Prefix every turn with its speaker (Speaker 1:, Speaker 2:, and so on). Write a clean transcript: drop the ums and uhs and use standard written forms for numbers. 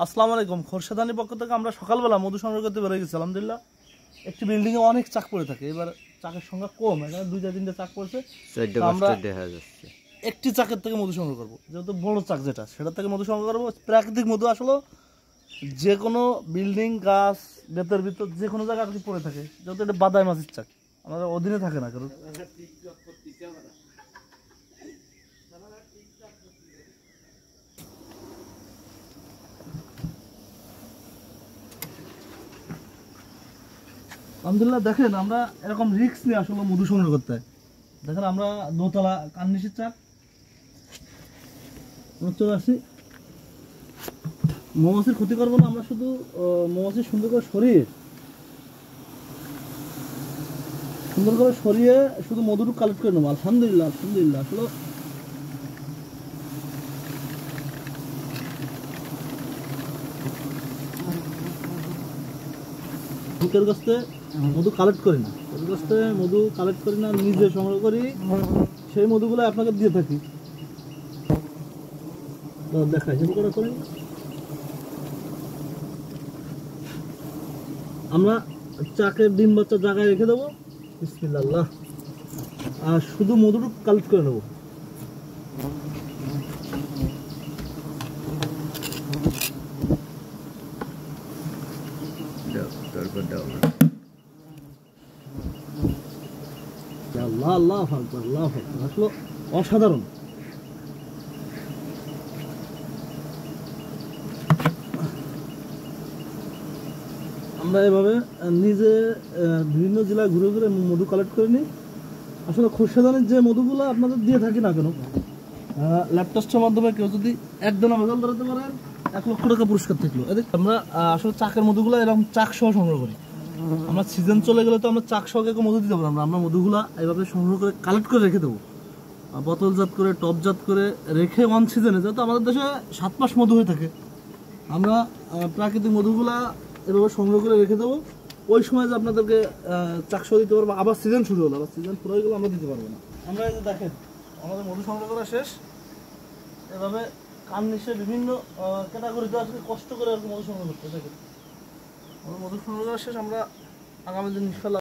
Speaker 1: আসসালামু আলাইকুম। খোরশেদানির পক্ষ থেকে আমরা সকালবেলা মধু সংগ্রহ করতে বেরিয়ে গেছি। আলহামদুলিল্লাহ একটি বিল্ডিংয়ে অনেক চাক পড়ে থাকে, এবার চাকের সংখ্যা কম, এখানে 2-3টে চাক পড়েছে। আমরা একটি চাকের থেকে মধু সংগ্রহ করবো, যেহেতু বড় চাক যেটা সেটার থেকে মধু সংগ্রহ করবো। প্রাকৃতিক মধু আসলে যে কোনো বিল্ডিং, গাছ, বেতের ভিতর যে কোনো জায়গায় আর কি পড়ে থাকে, যেহেতু এটা বাদাই মাছির চাক, আমাদের অধীনে থাকে না কারণ। আলহামদুলিল্লাহ দেখেন আমরা এরকম রিস্ক নিয়ে আসলে মধু সংগ্রহ করতে হয়। দেখেন আমরা দোতলা কান্নিসির চাক চলে আসছি। মৌমাছির ক্ষতি করবো না, আমরা শুধু মৌমাছি সুন্দর করে সরিয়ে শুধু মধুটুকু কালেক্ট করে নেবো। আলহামদুলিল্লাহ আলহামদুলিল্লাহ আসলে বুকের কাছে মধু কালেক্ট করি না, নিজে সংগ্রহ করি, সেই মধুগুলো আপনাকে দিয়ে থাকি। দেখাই শুরু করি। আমরা চাকের ডিম বাচ্চা জায়গায় রেখে দেবো, বিসমিল্লাহ, আর শুধু মধুটুকু কালেক্ট করে নেবো। আসলে অসাধারণ। আমরা এভাবে নিজে বিভিন্ন জেলায় ঘুরে ঘুরে মধু কালেক্ট করে নিই। আসলে খোরশেদানির যে মধুগুলো আপনাদের দিয়ে থাকি না কেন, ল্যাব টেস্টের মাধ্যমে কেউ যদি একদিন ভেজাল ধরাতে পারেন 1 লক্ষ টাকা পুরস্কার থাকলো। এদিকে আমরা আসলে চাকের মধুগুলো এরকম চাক সহ সংগ্রহ করি। আমরা সিজন চলে গেলে তো আমরা চাক সহ কেউ মধু দিতে পারবো না, আমরা মধুগুলা এইভাবে সংগ্রহ করে কালেক্ট করে রেখে দেবো, বোতলজাত করে টপজাত করে রেখে অন সিজনে, যেহেতু আমাদের দেশে 7 মাস মধু হয়ে থাকে, আমরা প্রাকৃতিক মধুগুলা এভাবে সংগ্রহ করে রেখে দেবো। ওই সময় যে আপনাদেরকে চাকসহ দিতে পারবো, আবার সিজন শুরু হলো, আবার সিজন পুরো হয়ে গেলে আমরা দিতে পারবো না। আমরা এই যে দেখেন আমাদের মধু সংগ্রহ করা শেষ। এভাবে কান্নিসে বিভিন্ন ক্যাটাগরিতে আসলে কষ্ট করে আর কি মধু সংগ্রহ করতে। দেখেন আমাদের মধু সংগ্রহ করা শেষ। আমরা আগামী দিন ইনশাল্লাহ